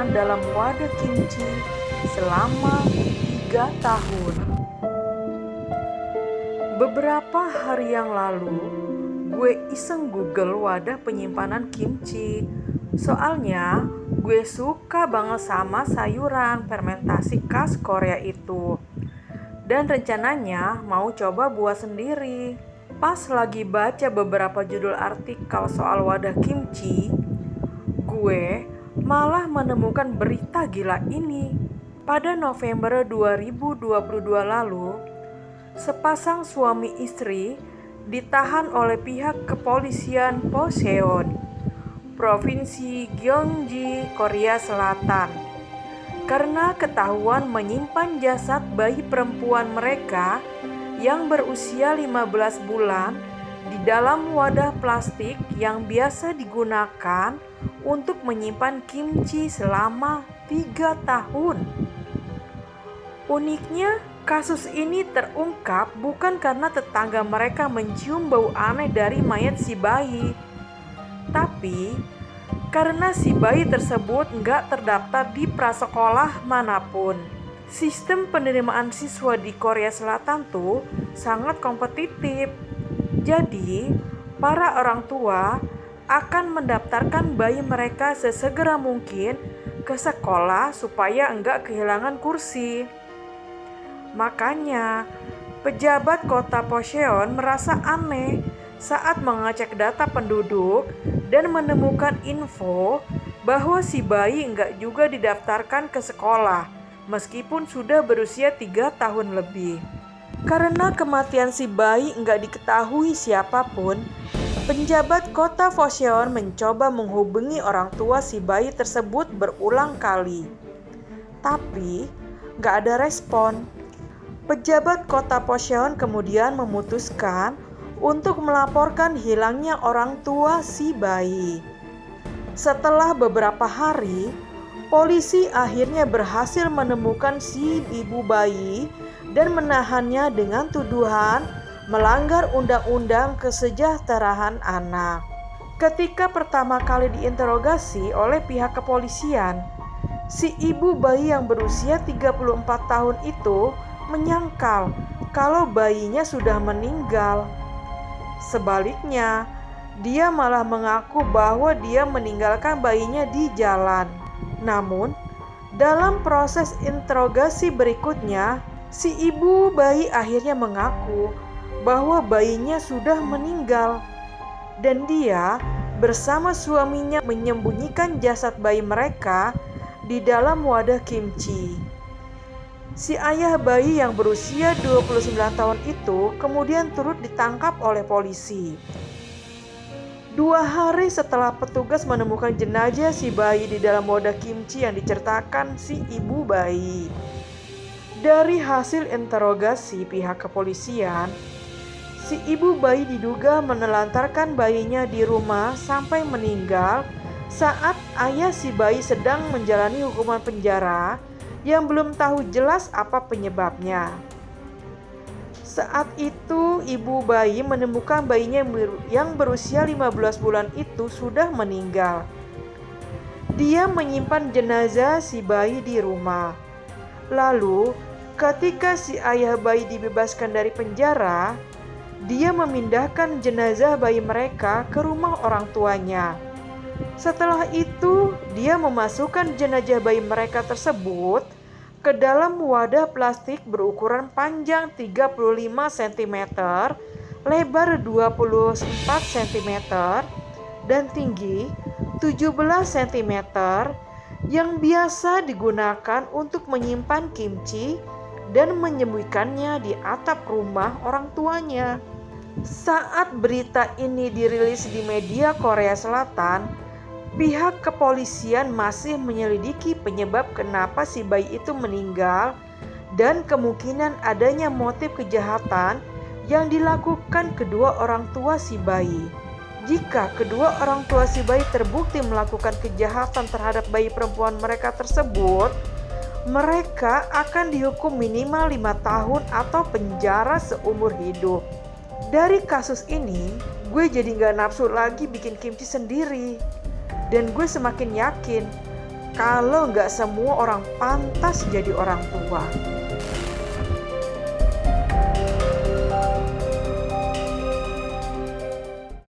menyimpan dalam wadah kimchi selama 3 tahun. Beberapa hari yang lalu, gue iseng Google wadah penyimpanan kimchi. Soalnya, gue suka banget sama sayuran fermentasi khas Korea itu. Dan rencananya mau coba buat sendiri. Pas lagi baca beberapa judul artikel soal wadah kimchi, gue malah menemukan berita gila ini. Pada November 2022 lalu, sepasang suami istri ditahan oleh pihak kepolisian Pocheon, Provinsi Gyeonggi, Korea Selatan, karena ketahuan menyimpan jasad bayi perempuan mereka yang berusia 15 bulan di dalam wadah plastik yang biasa digunakan untuk menyimpan kimchi selama 3 tahun. Uniknya, kasus ini terungkap bukan karena tetangga mereka mencium bau aneh dari mayat si bayi, tapi karena si bayi tersebut nggak terdaftar di prasekolah manapun. Sistem penerimaan siswa di Korea Selatan tuh sangat kompetitif. Jadi, para orang tua akan mendaftarkan bayi mereka sesegera mungkin ke sekolah supaya enggak kehilangan kursi. Makanya, pejabat kota Pocheon merasa aneh saat mengecek data penduduk dan menemukan info bahwa si bayi enggak juga didaftarkan ke sekolah meskipun sudah berusia 3 tahun lebih. Karena kematian si bayi enggak diketahui siapapun, penjabat kota Pocheon mencoba menghubungi orang tua si bayi tersebut berulang kali. Tapi enggak ada respon. Pejabat kota Pocheon kemudian memutuskan untuk melaporkan hilangnya orang tua si bayi. Setelah beberapa hari, polisi akhirnya berhasil menemukan si ibu bayi dan menahannya dengan tuduhan melanggar undang-undang kesejahteraan anak. Ketika pertama kali diinterogasi oleh pihak kepolisian, si ibu bayi yang berusia 34 tahun itu menyangkal kalau bayinya sudah meninggal. Sebaliknya, dia malah mengaku bahwa dia meninggalkan bayinya di jalan. Namun, dalam proses interogasi berikutnya, si ibu bayi akhirnya mengaku bahwa bayinya sudah meninggal dan dia bersama suaminya menyembunyikan jasad bayi mereka di dalam wadah kimchi. Si ayah bayi yang berusia 29 tahun itu kemudian turut ditangkap oleh polisi. 2 hari setelah petugas menemukan jenazah si bayi di dalam wadah kimchi yang diceritakan si ibu bayi. Dari hasil interogasi pihak kepolisian, si ibu bayi diduga menelantarkan bayinya di rumah sampai meninggal saat ayah si bayi sedang menjalani hukuman penjara yang belum tahu jelas apa penyebabnya. Saat itu ibu bayi menemukan bayinya yang berusia 15 bulan itu sudah meninggal. Dia menyimpan jenazah si bayi di rumah. Lalu ketika si ayah bayi dibebaskan dari penjara, dia memindahkan jenazah bayi mereka ke rumah orang tuanya. Setelah itu, dia memasukkan jenazah bayi mereka tersebut ke dalam wadah plastik berukuran panjang 35 cm, lebar 24 cm, dan tinggi 17 cm yang biasa digunakan untuk menyimpan kimchi dan menyembunyikannya di atap rumah orang tuanya. Saat berita ini dirilis di media Korea Selatan, pihak kepolisian masih menyelidiki penyebab kenapa si bayi itu meninggal dan kemungkinan adanya motif kejahatan yang dilakukan kedua orang tua si bayi. Jika kedua orang tua si bayi terbukti melakukan kejahatan terhadap bayi perempuan mereka tersebut, mereka akan dihukum minimal 5 tahun atau penjara seumur hidup. Dari kasus ini, gue jadi gak nafsu lagi bikin kimchi sendiri. Dan gue semakin yakin kalau nggak semua orang pantas jadi orang tua.